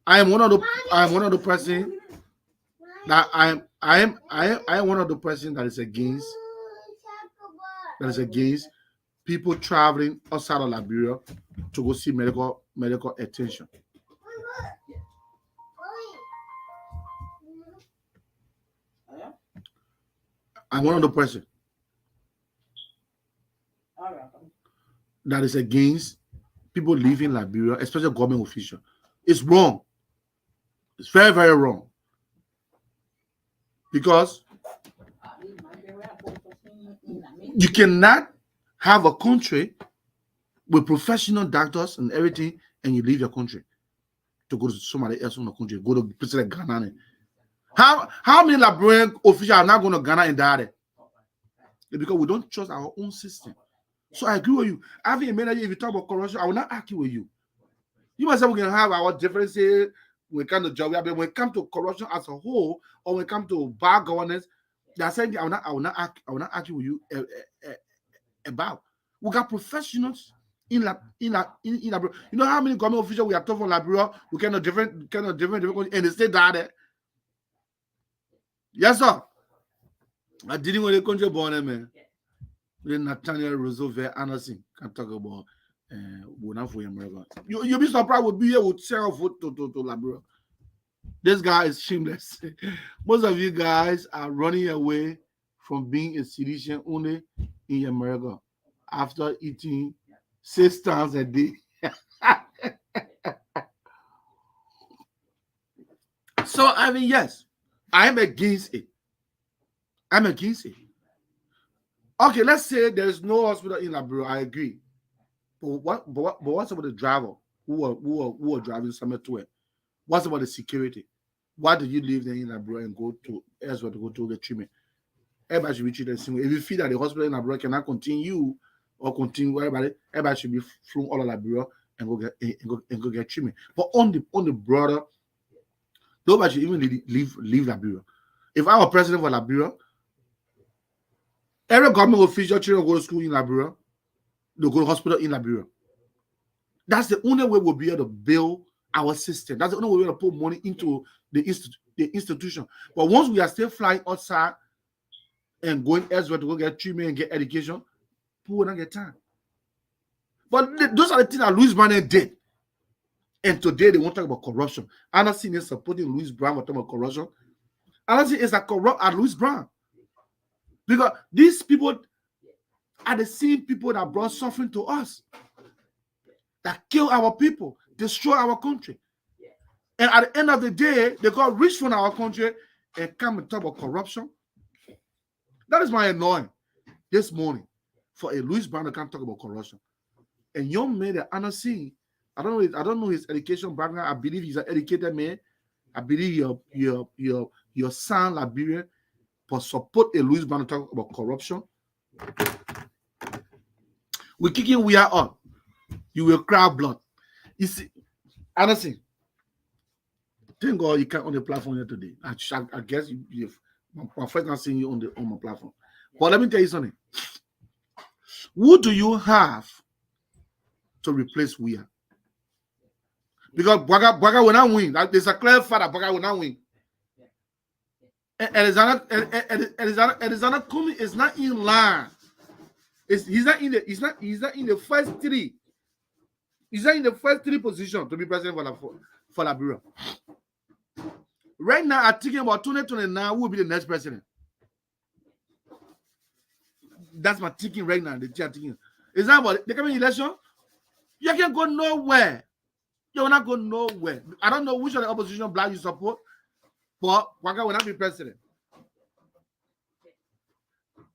I am one of the person that I am one of the person that is against people traveling outside of Liberia to go see medical attention. I'm one of the person that is against people leaving Liberia, especially government officials. It's wrong. It's very, very wrong. Because you cannot have a country with professional doctors and everything, and you leave your country to go to somebody else in the country, go to places like Ghana. How many Liberian officials are not going to Ghana and die there? Because we don't trust our own system. So I agree with you. Having a manager, if you talk about corruption, I will not argue with you. You must say we can have our differences when it comes to job, but when it comes to corruption as a whole, or when it comes to bad governance, that's something I will not argue with you about. We got professionals in Liberia. You know how many government officials we have talked from Liberia? We kind of different, and they stay there. Yes, sir. I didn't want to country born man. Nathaniel Roosevelt Anderson can talk about for America. You'll be surprised would be here with sell food to Liberia. This guy is shameless. Most of you guys are running away from being a citizen only in America after eating 6 times a day. So I mean, yes, I am against it. I'm against it. Okay, let's say there's no hospital in Liberia. I agree. But what's about the driver who are driving somewhere to it? What's about the security? Why did you leave there in Liberia and go to elsewhere to go to the treatment? Everybody should be treated the same way. If you feel that the hospital in Liberia cannot continue or continue, everybody should be flown all of Liberia and go get treatment. But on the broader, nobody should even leave Liberia. If I were president for Liberia, every government official children go to school in Liberia, they go to hospital in Liberia. That's the only way we'll be able to build our system. That's the only way we're going to put money into the institution. But once we are still flying outside and going elsewhere to go get treatment and get education, people will not get time. But those are the things that Louis Brown did. And today they won't talk about corruption. I'm not seeing it supporting Louis Brown talking about corruption. I'm not seeing it's a corrupt at Louis Brown. Because these people are the same people that brought suffering to us, that kill our people, destroy our country. And at the end of the day, they got rich from our country and come and talk about corruption. That is my annoying this morning for a Louis Brown to come talk about corruption. And young men that I'm not seeing, I don't know his education background. I believe he's an educated man. I believe your son Liberian, but support a Louis Brown to talk about corruption. We kicking we are on. You will cry blood. You see, honestly, thank God you can't on the platform here today. I guess my friend not seeing you on my platform. But let me tell you something. Who do you have to replace we are? Because Baga will not win. There's a clear fact that Baga will not win. And Alexander Kumi is not in line. He's not in the first three. He's not in the first three positions to be president for Liberia. Right now, I'm thinking about 2029 who will be the next president. That's my thinking right now. The thinking. It's not about the coming election. You can't go nowhere. You will not go nowhere. I don't know which of the opposition bloc you support, but Waka will not be president.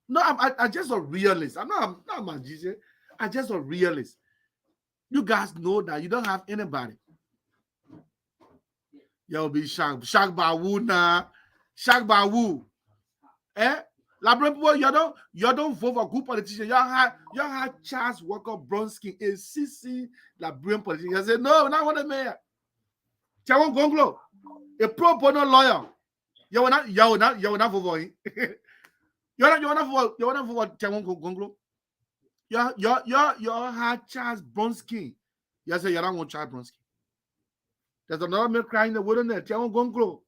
No, I'm just a realist. I'm not a magician. I'm just a realist. You guys know that you don't have anybody. You'll be Shag Bawu now. Shag Bawu. Labrador people, you don't vote for good politicians. You have Charles Walker Bronsky, a CC Liberian politician. You say, no, not one of the mayor. Tiawon Gonglo, a pro bono lawyer. You will not vote for him. You will not vote for Tiawon Gonglo. You have Charles Bronsky. You say you don't want Charles Bronsky. There's another man crying in the wilderness. Tiawon Gonglo.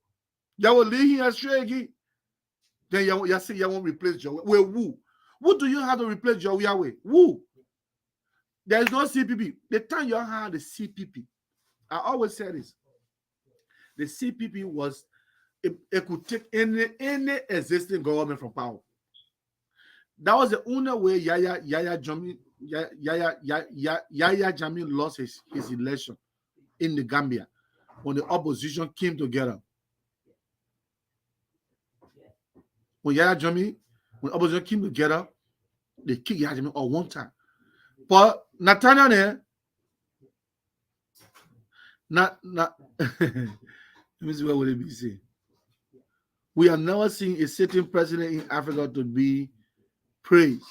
You will leave him straight again. Then you say you won't replace Joe. Well, who? Who do you have to replace Joe Yahweh? Who? There is no CPP. The time you had the CPP, I always say this. The CPP was it could take any existing government from power. That was the only way Yaya Jammeh lost his election in the Gambia when the opposition came together. When opposition came together, they kicked Yaya Jammeh at one time. But Nathaniel, let me see what would it be saying. We are never seeing a sitting president in Africa to be praised,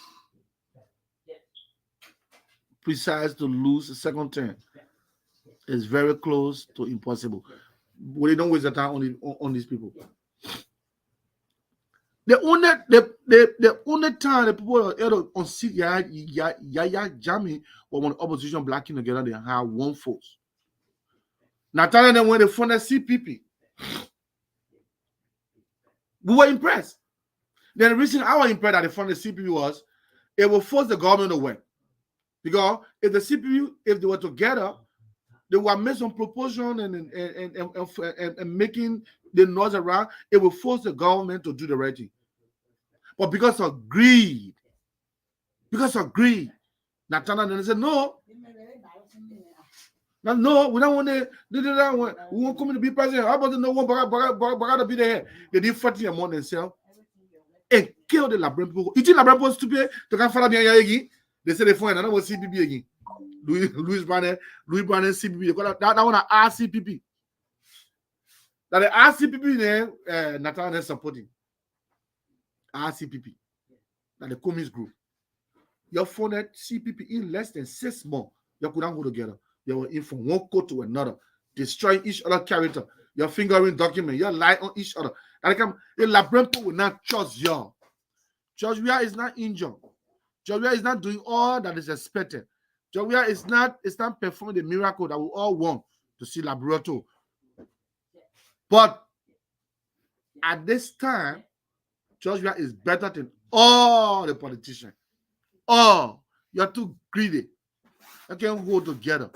precise to lose a second term. It's very close to impossible. But they don't waste the time on these people. The only time the people are able to unseat Yaya Jammeh was when the opposition blocking together, they have one force. Nathaniel, then when they funded CPP, we were impressed. Then the reason I was impressed that they funded CPP was it will force the government to win. Because if the CPP, if they were together, they were making some proposition and making the noise around, it will force the government to do the right thing. But because of greed, Nathaniel then said, no, we don't want to do that. We won't come to be president. How about the no one Baga to be there? They did fight among themselves and kill the Liberian people. You think Liberian people stupid to come follow me again? They say they find another CPP again. Louis Brown CPP. That one are RCPP. That the RCPP there, Nathaniel is supporting. RCPP, that the Communist group. You founded CPP in less than 6 months. You couldn't go together. You were in from one court to another, destroying each other character. You're fingering document. You're lying on each other. And the Labrampo will not trust you. Georgia is not injured. Georgia is not doing all that is expected. Georgia is not performing the miracle that we all want to see Laboratory. But at this time, Georgia is better than all the politicians. Oh, you're too greedy. You can't hold together.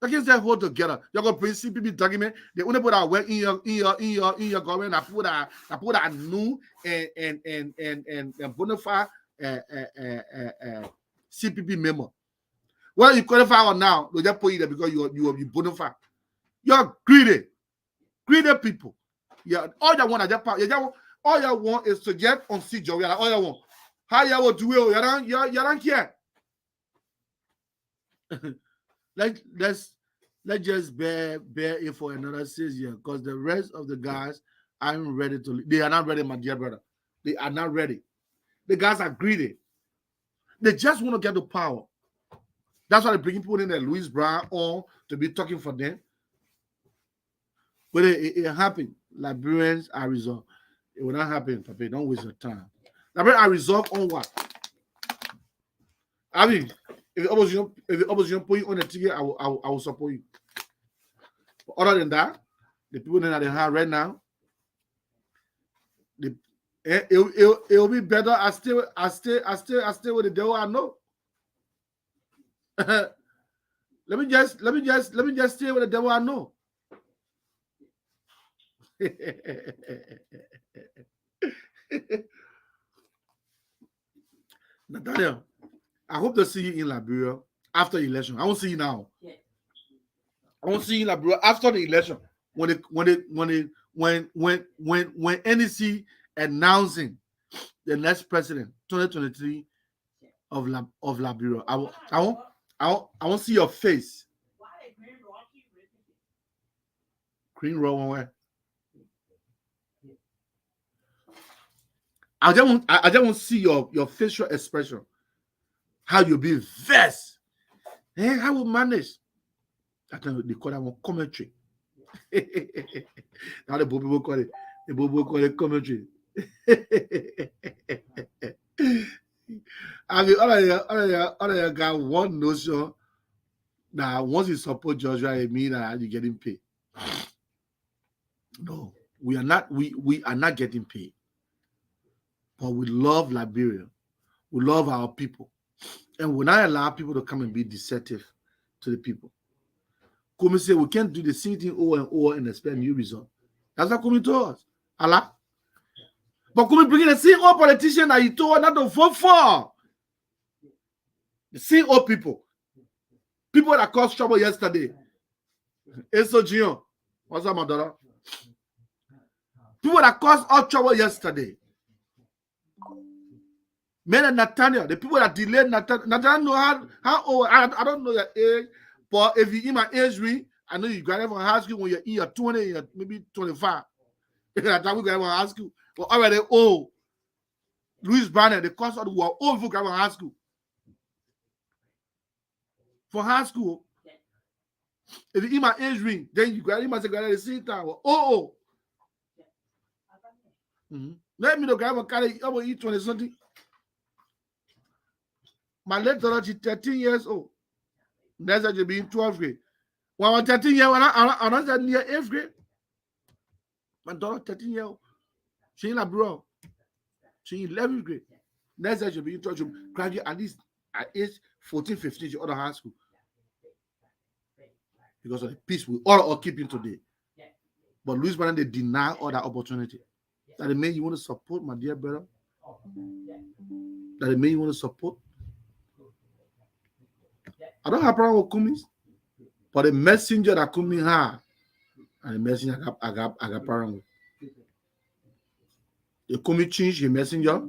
You can't say hold together. You're gonna bring CPP document. The only people that work in your government are people that new and bona fide CPP member. Whether you qualify or now, they just put you there because you bona fide. You're greedy people. Yeah, all you want is to get on seat job. All you want. How you will do it? You don't care. let's just bear it for another 6 years, because the rest of the guys aren't ready to. They are not ready, my dear brother. They are not ready. The guys are greedy. They just want to get to power. That's why they're bringing people in there, Louis Brown, on to be talking for them. But it happened. Liberians are resolved. It will not happen, Papa. Don't waste your time. Liberians are resolved on what? I mean, if the opposition put you on the ticket, I will support you. But other than that, the people that they have right now, it will be better. I stay with the devil I know. let me just stay with the devil I know. Nathaniel, I hope to see you in Liberia after the election. I won't see you now. Yeah. I won't see you in Liberia after the election when NEC announcing the next president 2023 of Liberia. I won't see your face. Green Rock where? I just want to see your facial expression. How you be vexed. How will manage? I think they call that one commentary. Now the people call it. The people call it commentary. I mean, all of you got one notion that once you support Georgia, it means that you're getting paid. No, we are not. We are not getting paid. But we love Liberia. We love our people. And we not allow people to come and be deceptive to the people. Kumi say we can't do the same thing over and expect new result. That's what Kumi told us. Allah. But Kumi bringing the same old politician that he told us not to vote for. The same old people. People that caused trouble yesterday. Eso Gion. What's up, my daughter? People that caused all trouble yesterday. Men and Nathaniel, the people that delayed Nathaniel know how old. I don't know your age, but if you in my age range, I know you graduated from high school when you're in your 20, maybe 25. That time we graduated from high school, but already old. Louis Banner, the cost of the war, old people graduated from high school. For high school, if you in my age range, then you graduate at the same time. Let me know graduate college. I'm gonna eat 20 something. My late daughter, she's 13 years old. Next year, she'll be in 12th grade. When I'm 13 years old, I'm not near 8th grade. My daughter, 13 years old. She in Liberia. She in 11th grade. Next year, she'll be in 12th grade. Graduate at least at age 14, 15, she out of high school. Because of the peace we all are keeping today. But Louis Bannon, they deny all that opportunity. That the man you want to support, my dear brother. That the man you want to support. I don't have a problem with Kumis, but the messenger that Kumi had, and the messenger I got problem with. The Kumi change the messenger.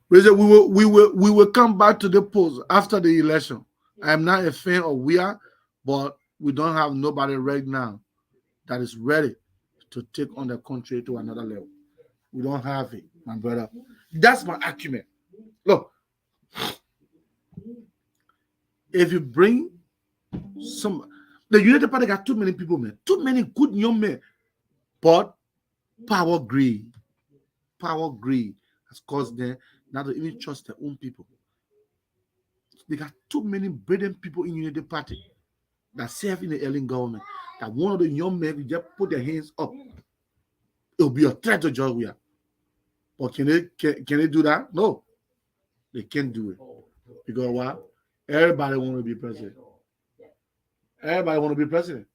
We will come back to the post after the election. I am not a fan of we are, but we don't have nobody right now that is ready to take on the country to another level. We don't have it, my brother. That's my argument. Look, if you bring the United Party got too many people, man. Too many good young men. But power greed has caused them not to even trust their own people. They got too many brilliant people in United Party that serve in the alien government. That one of the young men will just put their hands up. It'll be a threat to Georgia. But can they do that? No. They can't do it. Because why? Everybody want to be president. Everybody want to be president.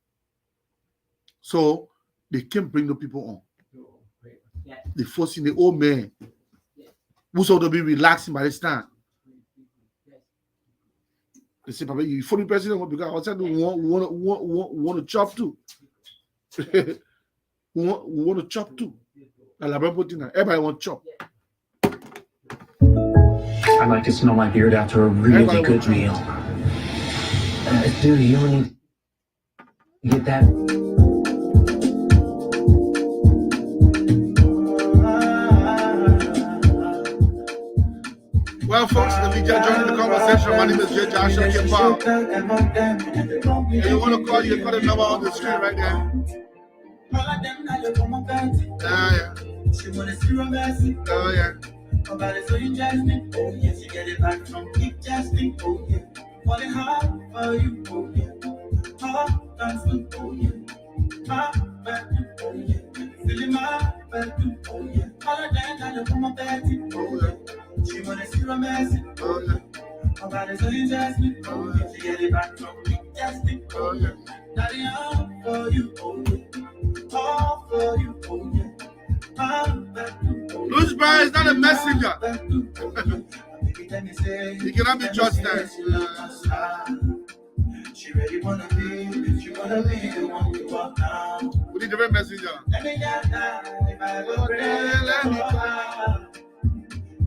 So they can't bring the people on. They're forcing the old man who's supposed to be relaxing by this time. They say, Papa, you for the president because outside we want to chop too. we want to chop too. Everybody want to chop. I like to smell my beard after a really good meal. Dude, you only get that. Well, folks, let me just join the conversation. My name is J. Joshua K. Powell. If you want to call, you call the number on the screen right there. Oh, yeah. Nobody so interesting. Oh yes, you get it back from keep testing. Oh yeah, falling hard for you. Oh yeah, hard dancing. Oh yeah, my back. Oh yeah, feeling my back. Oh yeah, all of that kind of come up back. Oh yeah, she wanna see romance. Oh yeah, nobody so interesting. Oh yeah, you get it back from keep testing. Oh yeah, daddy hard for you. Oh yeah, all for you. Oh yeah. Louis Brown is not a messenger. He cannot be trusted. She really wanna be, if you wanna be the one you walk down. We need a different messenger. Let me get down, if I ever pray, let me go.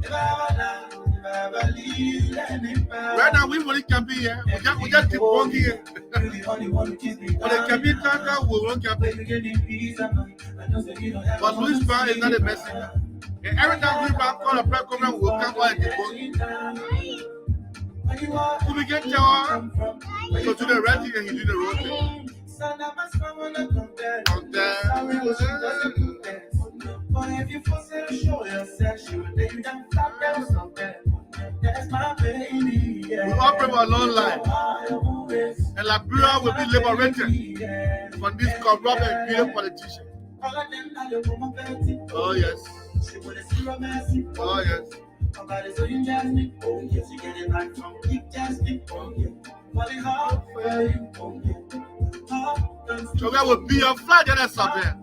If I ever down, if I ever leave, let me pass. Right now, we want campaign here. We just keep walking here. You're the only one who keeps me down. When the campaign comes out, we won't campaign. Baby, give me peace of mind. I know that you don't have But Louis Brown is not a messenger. And every time Louis Brown call a press conference, we'll come out and keep walking. We begin to tell her, so do the right thing and you do the wrong thing. But if you force her to show yourself, she will lay you down flat down somewhere. That's my baby. Yeah. We all pray for a long life. And Liberia will be liberated from this corrupt and greedy politician. Oh, yes. Oh, yes. Nobody's so interesting. Oh, yes, you get it back from keep testing. Oh, yeah. Falling hard for you. Oh, yeah. So we will be a flag and that's something.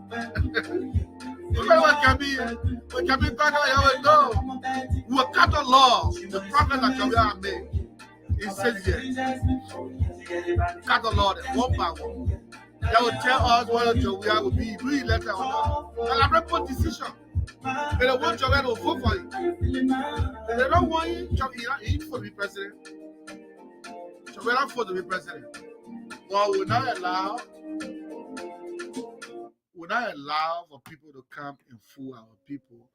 You know what can be? What can be back on no. We will cut the law. The prophets that can be made. It says here. Cut the law one by one. That will tell us whether we will be re-elected or not. And I report decision. They don't want your to vote for you. They don't want you to be president. So we're not for to be president. Well, we're not allowed for people to come and fool our people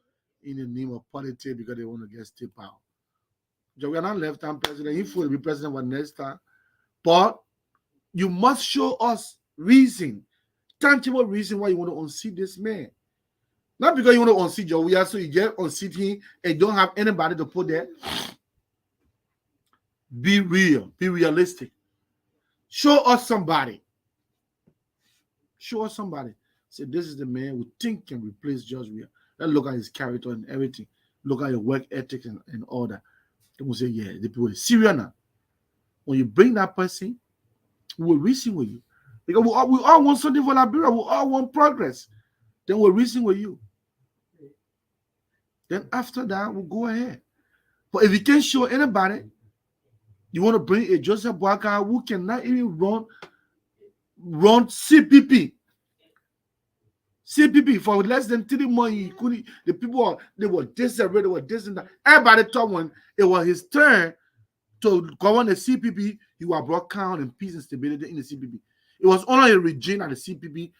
in the name of politics because they want to get state power. So we are not left-hand president. If we'll be president for next time. But you must show us reason, tangible reason why you want to unseat this man. Not because you want to unseat your we are so you get unseat him and don't have anybody to put there. Be real, be realistic. Show us somebody. Show us somebody. Say this is the man we think can replace George Weah. Let's look at his character and everything. Look at your work ethics and all that. They will say, yeah, the people are serious now. When you bring that person, we will reason with you. Because we all want something for Liberia. We all want progress. Then we'll reason with you. Then after that, we'll go ahead. But if you can't show anybody, you want to bring a Joseph Boakai who cannot even run CPP. CPP for less than 3 months. The people they were desperate, they were this and that. Everybody thought when it was his turn to govern the CPP, he was brought calm and peace and stability in the CPP. It was only a regime at the CPP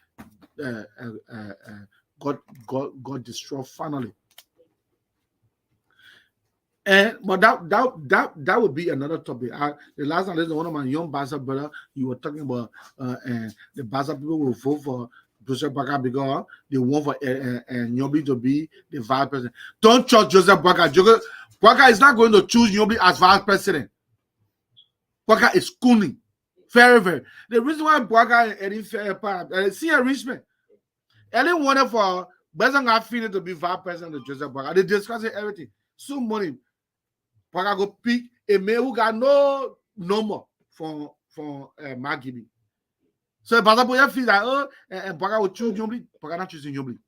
got destroyed finally. And but that would be another topic. The last time, one of my young Basa brother, you were talking about, and the Basa people will vote for Joseph Baka because they want for Nyobi to be the vice president. Don't trust Joseph Baka. Baka is not going to choose Nyobi as vice president. Baka is cooning. Very, very. The reason why Baka and Eddie Fair, see enrichment. Eddie wanted for Bezanga feeling to be vice president of Joseph Baka. They discussed everything. So money. Baka go pick a man who got no number for Magibi. So Baka boy feel like and Baka will choose Nyobi. Baka not choosing Nyobi.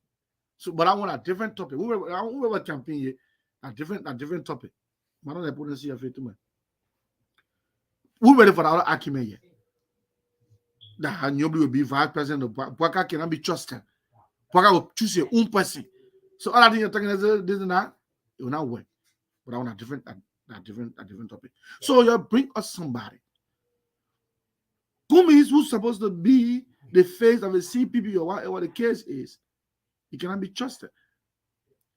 So, but I want a different topic. We were campaign here. A different topic. I don't put see your face too much. We ready for our argument here. That Nyobi will be vice president of Baka cannot be trusted. Baka will choose your own person. So all I think you're talking is this and that. It will not work. But I want a different topic. So you bring us somebody. Kumi is who's supposed to be the face of the CPP or whatever the case is. He cannot be trusted.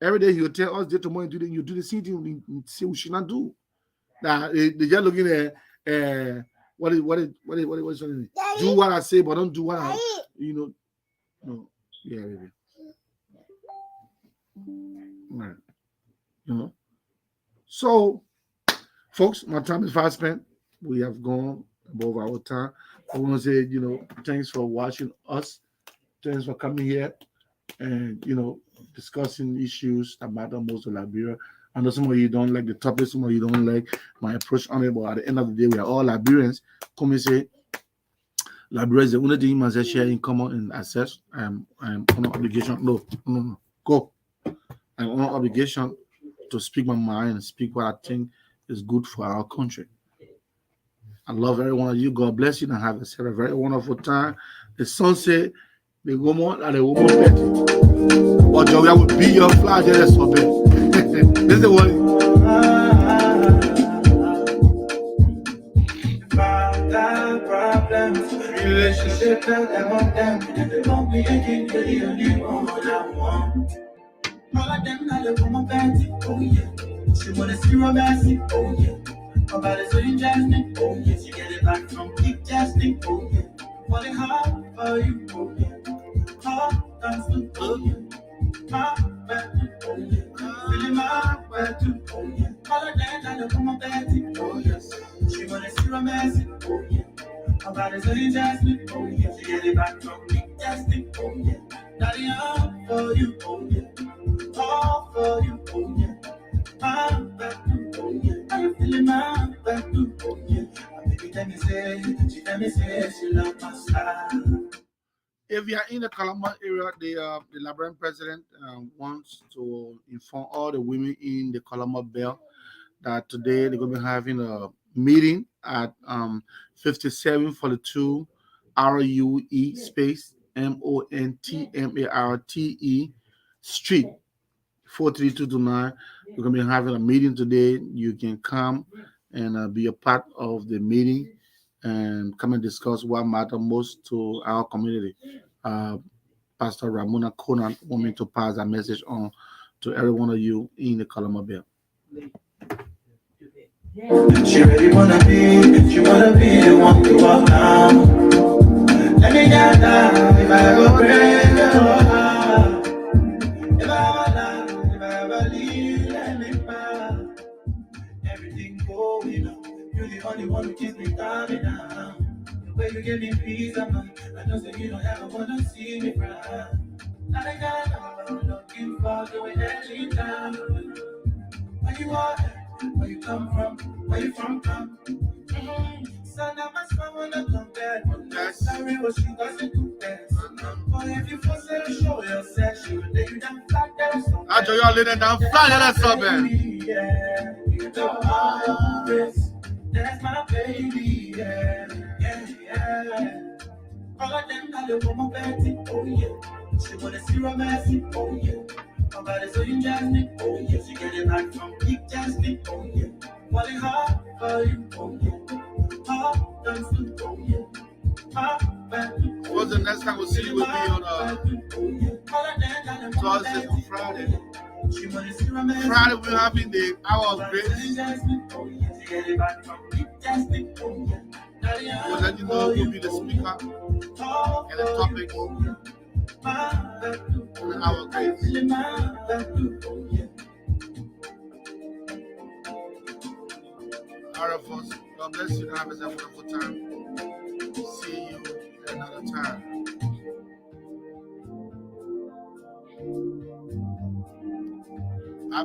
Every day he will tell us that tomorrow you do the same thing we say we should not do. Now they just looking at what is do what I say, but don't do what I no. Yeah, baby. Right. So, folks, my time is fast spent. We have gone above our time. I want to say, thanks for watching us. Thanks for coming here and, discussing issues that matter most to Liberia. I know some of you don't like the topic, some of you don't like my approach on it, but at the end of the day, we are all Liberians. Come and say, Liberia is the only thing humans share in common and access. I am on obligation. No. Go. I'm on obligation to speak my mind and speak what I think is good for our country. I love every one of you. God bless you and have a very wonderful time. The sunset, the woman and the woman petty. Or Joya will be your flag there for me. This is the one. Problems, relationship, among them, they won't be again, you're the only one I want. All of them now look on my panty, oh yeah. She wanna see romancing, oh yeah. About it so interesting, oh yeah. She get it back from keep testing, oh yeah. Falling hard for you, oh yeah. Hard dancing, oh yeah. My bad, oh yeah. Feeling my bad too, oh yeah. All of them now look on my panty, oh yes. She wanna see romancing, oh yeah. About it so interesting, oh yeah. She get it back from keep testing, oh yeah. Daddy, I'm for you, oh yeah. All for you, oh yeah. I'm back to, oh yeah. Are you feeling my back to, oh yeah. Baby, let me say, she love my style. If you are in the Kalama area, the Liberian president wants to inform all the women in the Kalama Belt that today they're going to be having a meeting at 5742 RUE space MONTMARTE Street 43229. We're going to be having a meeting today. You can come and be a part of the meeting and come and discuss what matters most to our community. Pastor Ramona Conan want me to pass that message on to every one of you in the Kalama Belt. She really wanna be the one to walk down. Let me get down if I ever break your heart. If I ever lie, if I ever leave, let me bow. Everything going on, you're the only one who keeps me coming down. The way you give me peace of mind, I know that you don't ever wanna see me cry. Not a guy I'm looking for, doing every time. Where you are, where you come from, where you from, So now my son wanna compare. Sorry, what she doesn't compare. But if you force her to show yourself, she will lay you down flat there. I tell you all, lay down flat there, something. Yeah, you know always. That's my baby, yeah. All of them got a woman petty, oh yeah. She wanna see romancing, oh yeah. Her body's so interesting, oh yeah. She get it back from keep testing, oh yeah. Falling hard for you, oh yeah. Hard dancing, oh yeah. My bad, oh the next time we'll see you will be on Thursday to Friday. Friday we're having the hour of grace. We'll let you know who will be the speaker and the topic on the hour of grace. All right, folks. God bless you. Have a wonderful time. See you another time.